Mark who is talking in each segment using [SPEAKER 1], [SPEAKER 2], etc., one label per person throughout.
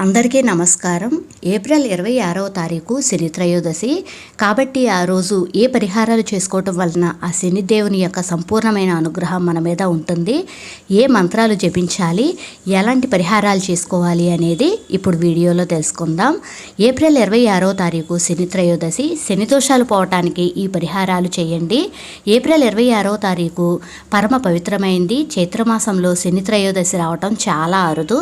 [SPEAKER 1] అందరికీ నమస్కారం. ఏప్రిల్ 26వ తారీఖు శని త్రయోదశి. కాబట్టి ఆ రోజు ఏ పరిహారాలు చేసుకోవటం వలన ఆ శనిదేవుని యొక్క సంపూర్ణమైన అనుగ్రహం మన మీద ఉంటుంది, ఏ మంత్రాలు జపించాలి, ఎలాంటి పరిహారాలు చేసుకోవాలి అనేది ఇప్పుడు వీడియోలో తెలుసుకుందాం. ఏప్రిల్ 26వ తారీఖు శని త్రయోదశి. శని దోషాలు పోవటానికి ఈ పరిహారాలు చేయండి. ఏప్రిల్ 26వ తారీఖు పరమ పవిత్రమైంది. చైత్రమాసంలో శని త్రయోదశి రావటం చాలా అరుదు.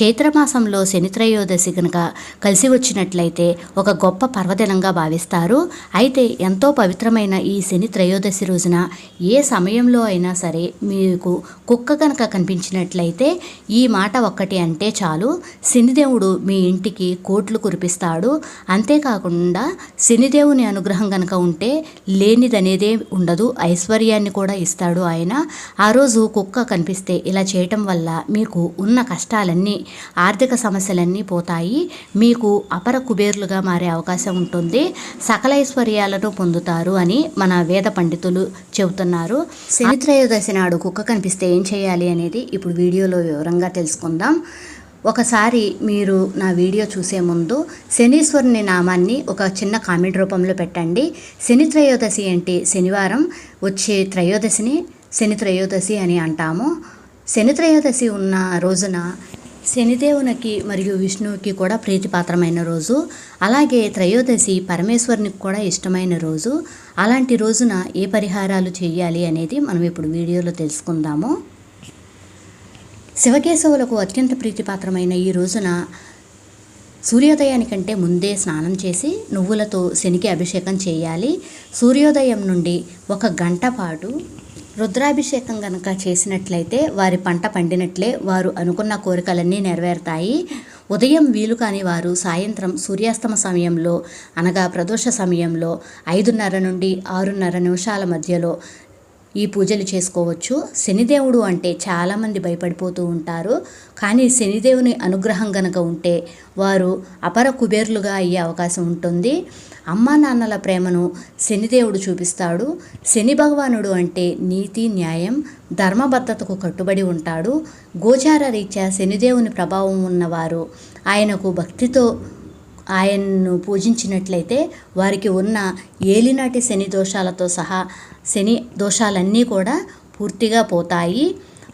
[SPEAKER 1] చైత్రమాసంలో శని త్రయోదశి కనుక కలిసి వచ్చినట్లయితే ఒక గొప్ప పర్వదినంగా భావిస్తారు. అయితే ఎంతో పవిత్రమైన ఈ శని త్రయోదశి రోజున ఏ సమయంలో అయినా సరే మీకు కుక్క కనుక కనిపించినట్లయితే ఈ మాట ఒక్కటి అంటే చాలు, శనిదేవుడు మీ ఇంటికి కోట్లు కురిపిస్తాడు. అంతేకాకుండా శనిదేవుని అనుగ్రహం కనుక ఉంటే లేనిదనేదే ఉండదు, ఐశ్వర్యాన్ని కూడా ఇస్తాడు ఆయన. ఆ రోజు కుక్క కనిపిస్తే ఇలా చేయటం వల్ల మీకు ఉన్న కష్టాలన్నీ, ఆర్థిక సమస్యలన్నీ పోతాయి. మీకు అపర కుబేర్లుగా మారే అవకాశం ఉంటుంది. సకల ఐశ్వర్యాలను పొందుతారు అని మన వేద పండితులు చెబుతున్నారు. శని త్రయోదశి నాడు కుక్క కనిపిస్తే ఏం చేయాలి అనేది ఇప్పుడు వీడియోలో వివరంగా తెలుసుకుందాం. ఒకసారి మీరు నా వీడియో చూసే ముందు శనీశ్వరుని నామాన్ని ఒక చిన్న కామెంట్ రూపంలో పెట్టండి. శని త్రయోదశి అంటే శనివారం వచ్చే త్రయోదశిని శని త్రయోదశి అని అంటాము. శని త్రయోదశి ఉన్న రోజున శనిదేవునికి మరియు విష్ణువుకి కూడా ప్రీతిపాత్రమైన రోజు. అలాగే త్రయోదశి పరమేశ్వరునికి కూడా ఇష్టమైన రోజు. అలాంటి రోజున ఏ పరిహారాలు చేయాలి అనేది మనం ఇప్పుడు వీడియోలో తెలుసుకుందాము. శివకేశవులకు అత్యంత ప్రీతిపాత్రమైన ఈ రోజున సూర్యోదయానికంటే ముందే స్నానం చేసి నువ్వులతో శనికి అభిషేకం చేయాలి. సూర్యోదయం నుండి 1 గంట పాటు రుద్రాభిషేకం కనుక చేసినట్లయితే వారి పంట పండినట్లే, వారు అనుకున్న కోరికలన్నీ నెరవేరుతాయి. ఉదయం వీలు కాని వారు సాయంత్రం సూర్యాస్తమ సమయంలో అనగా ప్రదోష సమయంలో 5:30 నుండి 6:30 నిమిషాల మధ్యలో ఈ పూజలు చేసుకోవచ్చు. శనిదేవుడు అంటే చాలామంది భయపడిపోతూ ఉంటారు. కానీ శనిదేవుని అనుగ్రహం గనక ఉంటే వారు అపర కుబేర్లుగా అయ్యే అవకాశం ఉంటుంది. అమ్మా నాన్నల ప్రేమను శనిదేవుడు చూపిస్తాడు. శని భగవానుడు అంటే నీతి, న్యాయం, ధర్మబద్ధతకు కట్టుబడి ఉంటాడు. గోచార రీత్యా శనిదేవుని ప్రభావం ఉన్నవారు ఆయనకు భక్తితో ఆయన్ను పూజించినట్లయితే వారికి ఉన్న ఏలినాటి శని దోషాలతో సహా శని దోషాలన్నీ కూడా పూర్తిగా పోతాయి.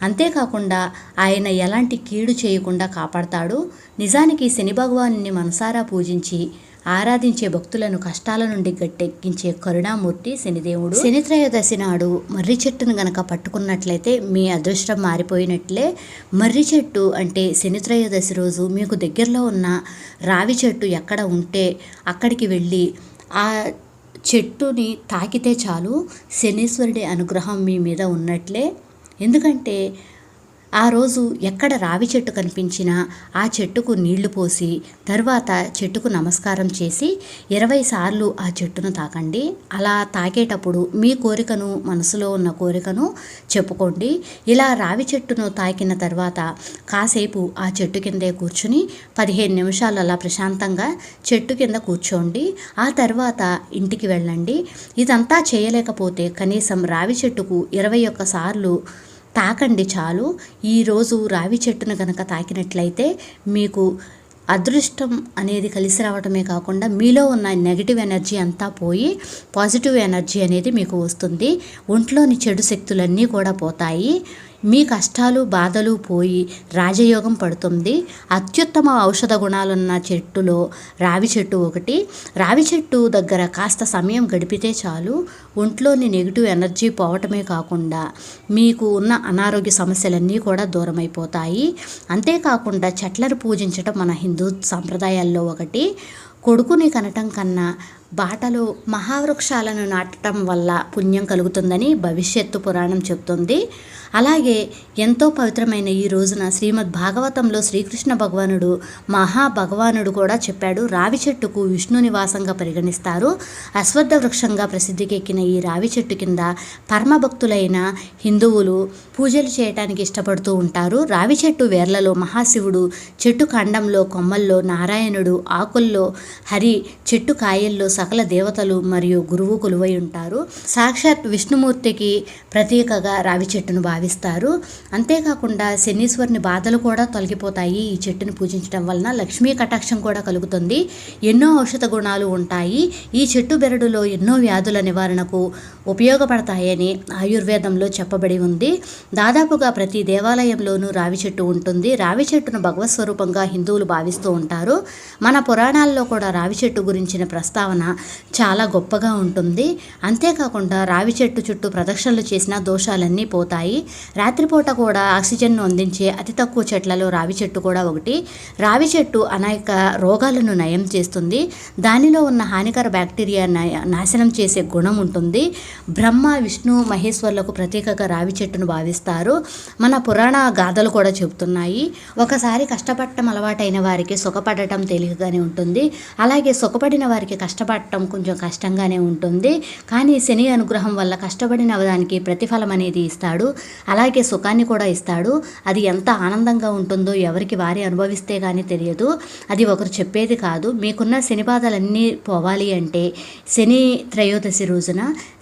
[SPEAKER 1] అంతేకాకుండా ఆయన ఎలాంటి కీడు చేయకుండా కాపాడతాడు. నిజానికి శని భగవానుని మనసారా పూజించి ఆరాధించే భక్తులను కష్టాల నుండి గట్టెక్కించే కరుణామూర్తి శనిదేవుడు. శని త్రయోదశి నాడు మర్రి చెట్టును గనక పట్టుకున్నట్లయితే మీ అదృష్టం మారిపోయినట్లే. మర్రి చెట్టు అంటే శని త్రయోదశి రోజు మీకు దగ్గరలో ఉన్న రావి చెట్టు ఎక్కడ ఉంటే అక్కడికి వెళ్ళి ఆ చెట్టుని తాకితే చాలు, శనీశ్వరుడి అనుగ్రహం మీ మీద ఉన్నట్లే. ఎందుకంటే ఆ రోజు ఎక్కడ రావి చెట్టు కనిపించినా ఆ చెట్టుకు నీళ్లు పోసి తర్వాత చెట్టుకు నమస్కారం చేసి 20 సార్లు ఆ చెట్టును తాకండి. అలా తాకేటప్పుడు మీ కోరికను, మనసులో ఉన్న కోరికను చెప్పుకోండి. ఇలా రావి చెట్టును తాకిన తర్వాత కాసేపు ఆ చెట్టు కిందే కూర్చుని 15 నిమిషాలు అలా ప్రశాంతంగా చెట్టు కింద కూర్చోండి. ఆ తర్వాత ఇంటికి వెళ్ళండి. ఇదంతా చేయలేకపోతే కనీసం రావి చెట్టుకు 21 సార్లు తాకండి చాలు. ఈరోజు రావి చెట్టును కనుక తాకినట్లయితే మీకు అదృష్టం అనేది కలిసి రావటమే కాకుండా మీలో ఉన్న నెగిటివ్ ఎనర్జీ అంతా పోయి పాజిటివ్ ఎనర్జీ అనేది మీకు వస్తుంది. ఒంట్లోని చెడు శక్తులన్నీ కూడా పోతాయి. మీ కష్టాలు, బాధలు పోయి రాజయోగం పడుతుంది. అత్యుత్తమ ఔషధ గుణాలున్న చెట్టులో రావి చెట్టు ఒకటి. రావి చెట్టు దగ్గర కాస్త సమయం గడిపితే చాలు, ఒంట్లోని నెగిటివ్ ఎనర్జీ పోవటమే కాకుండా మీకు ఉన్న అనారోగ్య సమస్యలన్నీ కూడా దూరమైపోతాయి. అంతేకాకుండా చెట్లను పూజించడం మన హిందూ సాంప్రదాయాల్లో ఒకటి. కొడుకుని కనటం కన్నా బాటలో మహావృక్షాలను నాటడం వల్ల పుణ్యం కలుగుతుందని భవిష్యత్తు పురాణం చెప్తుంది. అలాగే ఎంతో పవిత్రమైన ఈ రోజున శ్రీమద్ భాగవతంలో శ్రీకృష్ణ భగవానుడు మహాభగవానుడు కూడా చెప్పాడు, రావి చెట్టుకు విష్ణు నివాసంగా పరిగణిస్తారు. అశ్వత్థ వృక్షంగా ప్రసిద్ధికెక్కిన ఈ రావి చెట్టు కింద పరమభక్తులైన హిందువులు పూజలు చేయటానికి ఇష్టపడుతూ ఉంటారు. రావి చెట్టు వేర్లలో మహాశివుడు, చెట్టు కాండంలో కొమ్మల్లో నారాయణుడు, ఆకుల్లో హరి, చెట్టు కాయల్లో సకల దేవతలు మరియు గురువు కొలువై ఉంటారు. సాక్షాత్ విష్ణుమూర్తికి ప్రతీకగా రావి చెట్టును భావిస్తారు. అంతేకాకుండా శనీశ్వరుని బాధలు కూడా తొలగిపోతాయి ఈ చెట్టును పూజించడం వలన. లక్ష్మీ కటాక్షం కూడా కలుగుతుంది. ఎన్నో ఔషధ గుణాలు ఉంటాయి. ఈ చెట్టు బెరడులో ఎన్నో వ్యాధుల నివారణకు ఉపయోగపడతాయని ఆయుర్వేదంలో చెప్పబడి ఉంది. దాదాపుగా ప్రతి దేవాలయంలోనూ రావి చెట్టు ఉంటుంది. రావి చెట్టును భగవత్ స్వరూపంగా హిందువులు భావిస్తూ ఉంటారు. మన పురాణాల్లో కూడా రావి చెట్టు గురించిన ప్రస్తావన చాలా గొప్పగా ఉంటుంది. అంతేకాకుండా రావి చెట్టు చుట్టూ ప్రదక్షిణలు చేసిన దోషాలన్నీ పోతాయి. రాత్రిపూట కూడా ఆక్సిజన్ను అందించే అతి తక్కువ చెట్లలో రావి చెట్టు కూడా ఒకటి. రావి చెట్టు అనేక రోగాలను నయం చేస్తుంది. దానిలో ఉన్న హానికర బ్యాక్టీరియా నాశనం చేసే గుణం ఉంటుంది. బ్రహ్మ విష్ణు మహేశ్వర్లకు ప్రత్యేకంగా రావి చెట్టును భావిస్తారు. మన పురాణ గాథలు కూడా చెబుతున్నాయి. ఒకసారి కష్టపడటం అలవాటైన వారికి సుఖపడటం తేలికగానే ఉంటుంది. అలాగే సుఖపడిన వారికి కష్టపడటం కొంచెం కష్టంగానే ఉంటుంది. కానీ శని అనుగ్రహం వల్ల కష్టపడిన దానికి ప్రతిఫలం అనేది ఇస్తాడు. అలాగే సుఖాన్ని కూడా ఇస్తాడు. అది ఎంత ఆనందంగా ఉంటుందో ఎవరికి వారి అనుభవిస్తే కానీ తెలియదు. అది ఒకరు చెప్పేది కాదు. మీకున్న శని బాధలన్నీ పోవాలి అంటే శని త్రయోదశి రోజున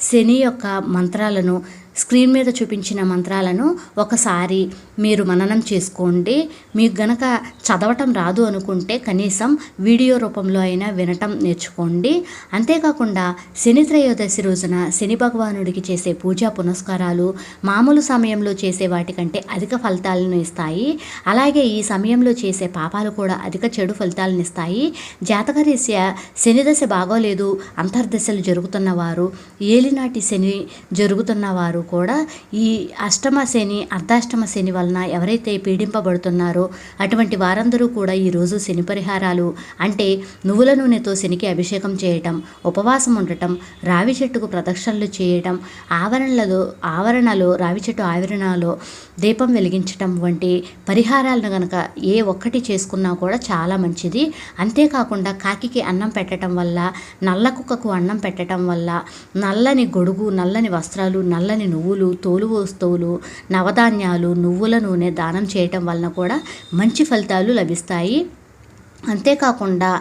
[SPEAKER 1] శని యొక్క మంత్రాలను, స్క్రీన్ మీద చూపించిన మంత్రాలను ఒకసారి మీరు మననం చేసుకోండి. మీకు గనక చదవటం రాదు అనుకుంటే కనీసం వీడియో రూపంలో అయినా వినటం నేర్చుకోండి. అంతేకాకుండా శని త్రయోదశి రోజున శని భగవానుడికి చేసే పూజా పునస్కారాలు మామూలు సమయంలో చేసే వాటికంటే అధిక ఫలితాలను ఇస్తాయి. అలాగే ఈ సమయంలో చేసే పాపాలు కూడా అధిక చెడు ఫలితాలను ఇస్తాయి. జాతకరీత్యా శని దశ బాగోలేదు, అంతర్దశలు జరుగుతున్నవారు, ఏలినాటి శని జరుగుతున్నవారు కూడా ఈ అష్టమ శని, అర్ధాష్టమ శని వలన ఎవరైతే పీడింపబడుతున్నారో అటువంటి వారందరూ కూడా ఈరోజు శని పరిహారాలు అంటే నువ్వుల నూనెతో శనికి అభిషేకం చేయటం, ఉపవాసం ఉండటం, రావి చెట్టుకు ప్రదక్షిణలు చేయటం, ఆవరణలో రావి చెట్టు ఆవరణలో దీపం వెలిగించటం వంటి పరిహారాలను కనుక ఏ ఒక్కటి చేసుకున్నా కూడా చాలా మంచిది. అంతేకాకుండా కాకికి అన్నం పెట్టడం వల్ల, నల్ల కుక్కకు అన్నం పెట్టడం వల్ల, నల్లని గొడుగు, నల్లని వస్త్రాలు, నల్లని నువ్వులు, తోలు వస్తువులు, నవధాన్యాలు, నువ్వుల నూనె దానం చేయటం వలన కూడా మంచి ఫలితాలు లభిస్తాయి. అంతేకాకుండా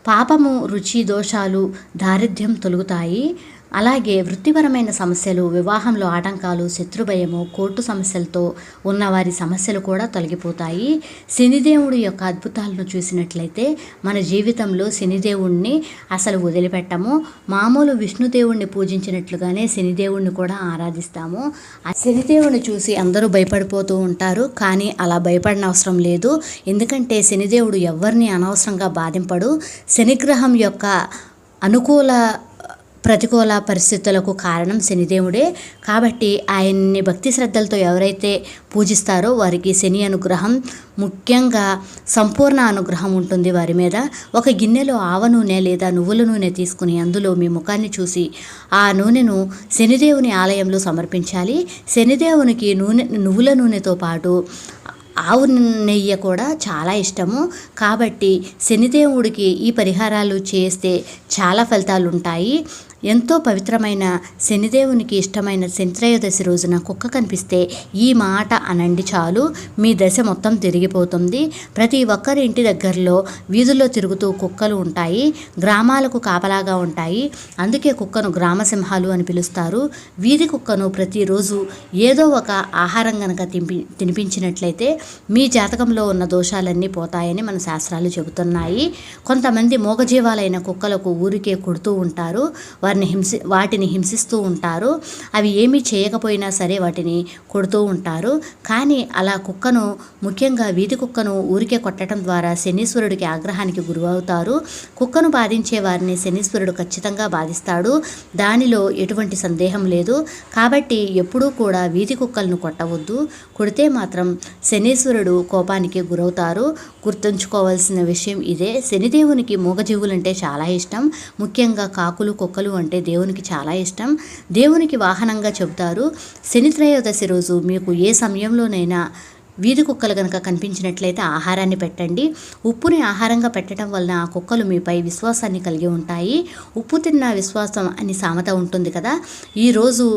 [SPEAKER 1] పాపము, రుచి దోషాలు, దారిద్ర్యం తొలగుతాయి. అలాగే వృత్తిపరమైన సమస్యలు, వివాహంలో ఆటంకాలు, శత్రుభయము, కోర్టు సమస్యలతో ఉన్నవారి సమస్యలు కూడా తొలగిపోతాయి. శనిదేవుడి యొక్క అద్భుతాలను చూసినట్లయితే మన జీవితంలో శనిదేవుణ్ణి అసలు వదిలిపెట్టము. మామూలు విష్ణుదేవుణ్ణి పూజించినట్లుగానే శనిదేవుణ్ణి కూడా ఆరాధిస్తాము. ఆ శనిదేవుని చూసి అందరూ భయపడిపోతూ ఉంటారు. కానీ అలా భయపడిన అవసరం లేదు. ఎందుకంటే శనిదేవుడు ఎవరిని అనవసరంగా బాధింపడు. శనిగ్రహం యొక్క అనుకూల ప్రతికూల పరిస్థితులకు కారణం శనిదేవుడే. కాబట్టి ఆయన్ని భక్తి శ్రద్ధలతో ఎవరైతే పూజిస్తారో వారికి శని అనుగ్రహం, ముఖ్యంగా సంపూర్ణ అనుగ్రహం ఉంటుంది వారి మీద. ఒక గిన్నెలో ఆవ నూనె లేదా నువ్వుల నూనె తీసుకుని అందులో మీ ముఖాన్ని చూసి ఆ నూనెను శనిదేవుని ఆలయంలో సమర్పించాలి. శనిదేవునికి నువ్వుల నూనెతో పాటు ఆవు నెయ్యి కూడా చాలా ఇష్టము. కాబట్టి శనిదేవుడికి ఈ పరిహారాలు చేస్తే చాలా ఫలితాలు ఉంటాయి. ఎంతో పవిత్రమైన శనిదేవునికి ఇష్టమైన శనిత్రయోదశి రోజున కుక్క కనిపిస్తే ఈ మాట అనండి చాలు, మీ దశ మొత్తం తిరిగిపోతుంది. ప్రతి ఒక్కరి ఇంటి దగ్గరలో వీధుల్లో తిరుగుతూ కుక్కలు ఉంటాయి. గ్రామాలకు కాపలాగా ఉంటాయి. అందుకే కుక్కను గ్రామసింహాలు అని పిలుస్తారు. వీధి కుక్కను ప్రతిరోజు ఏదో ఒక ఆహారం కనుక తినిపించినట్లయితే మీ జాతకంలో ఉన్న దోషాలన్నీ పోతాయని మన శాస్త్రాలు చెబుతున్నాయి. కొంతమంది మూగజీవాలైన కుక్కలకు ఊరికే కొడుతూ ఉంటారు. వాటిని హింసిస్తూ ఉంటారు. అవి ఏమీ చేయకపోయినా సరే వాటిని కొడుతూ ఉంటారు. కానీ అలా కుక్కను, ముఖ్యంగా వీధి కుక్కను ఊరికే కొట్టడం ద్వారా శనీశ్వరుడికి ఆగ్రహానికి గురవుతారు. కుక్కను బాధించే వారిని శనీశ్వరుడు ఖచ్చితంగా బాధిస్తాడు. దానిలో ఎటువంటి సందేహం లేదు. కాబట్టి ఎప్పుడూ కూడా వీధి కుక్కలను కొట్టవద్దు. కొడితే మాత్రం శనీశ్వరుడు కోపానికి గురవుతారు. గుర్తుంచుకోవాల్సిన విషయం ఇదే. శనిదేవునికి మూగజీవులంటే చాలా ఇష్టం. ముఖ్యంగా కాకులు, కుక్కలు అంటే దేవునికి చాలా ఇష్టం. దేవునికి వాహనంగా చెబుతారు. శని త్రయోదశి రోజు మీకు ఏ సమయంలోనైనా వీధి కుక్కలు కనుక కనిపించినట్లయితే ఆహారాన్ని పెట్టండి. ఉప్పుని ఆహారంగా పెట్టడం వలన ఆ కుక్కలు మీపై విశ్వాసాన్ని కలిగి ఉంటాయి. ఉప్పు తిన్న విశ్వాసం అని సామెత ఉంటుంది కదా. ఈరోజు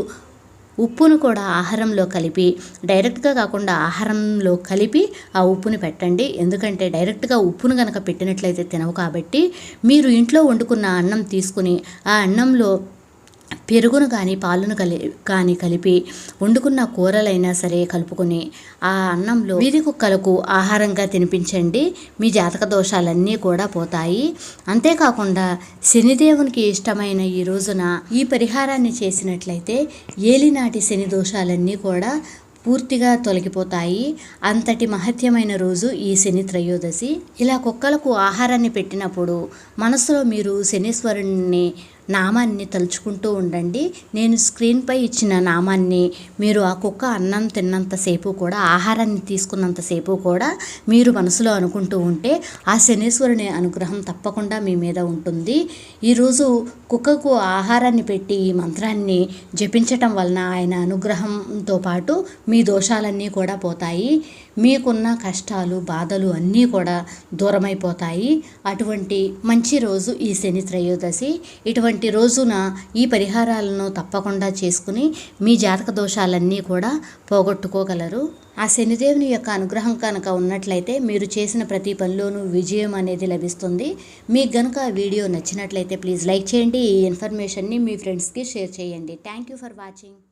[SPEAKER 1] ఉప్పును కూడా ఆహారంలో కలిపి, డైరెక్ట్గా కాకుండా ఆహారంలో కలిపి ఆ ఉప్పుని పెట్టండి. ఎందుకంటే డైరెక్ట్గా ఉప్పును కనుక పెట్టినట్లయితే తినవు కాబట్టి మీరు ఇంట్లో వండుకున్న అన్నం తీసుకుని ఆ అన్నంలో పెరుగును కానీ పాలను కలిపి వండుకున్న కూరలైనా సరే కలుపుకొని ఆ అన్నంలో వీధి కుక్కలకు ఆహారంగా తినిపించండి. మీ జాతక దోషాలన్నీ కూడా పోతాయి. అంతేకాకుండా శనిదేవునికి ఇష్టమైన ఈ రోజున ఈ పరిహారాన్ని చేసినట్లయితే ఏలినాటి శని దోషాలన్నీ కూడా పూర్తిగా తొలగిపోతాయి. అంతటి మహత్యమైన రోజు ఈ శని త్రయోదశి. ఇలా కుక్కలకు ఆహారాన్ని పెట్టినప్పుడు మనసులో మీరు శనీశ్వరుని నామాన్ని తలుచుకుంటూ ఉండండి. నేను స్క్రీన్పై ఇచ్చిన నామాన్ని మీరు ఆ కుక్క అన్నం తిన్నంతసేపు కూడా, ఆహారాన్ని తీసుకున్నంతసేపు కూడా మీరు మనసులో అనుకుంటూ ఉంటే ఆ శనీశ్వరుని అనుగ్రహం తప్పకుండా మీ మీద ఉంటుంది. ఈరోజు కుక్కకు ఆహారాన్ని పెట్టి ఈ మంత్రాన్ని జపించటం వలన ఆయన అనుగ్రహంతో పాటు మీ దోషాలన్నీ కూడా పోతాయి. మీకున్న కష్టాలు, బాధలు అన్నీ కూడా దూరమైపోతాయి. అటువంటి మంచి రోజు ఈ శని త్రయోదశి. ఇటువంటి రోజున ఈ పరిహారాలను తప్పకుండా చేసుకుని మీ జాతక దోషాలన్నీ కూడా పోగొట్టుకోగలరు. ఆ శనిదేవుని యొక్క అనుగ్రహం కనుక ఉన్నట్లయితే మీరు చేసిన ప్రతి పనిలోనూ విజయం అనేది లభిస్తుంది. మీకు గనుక వీడియో నచ్చినట్లయితే ప్లీజ్ లైక్ చేయండి. ఈ ఇన్ఫర్మేషన్ని మీ ఫ్రెండ్స్కి షేర్ చేయండి. Thank you for watching.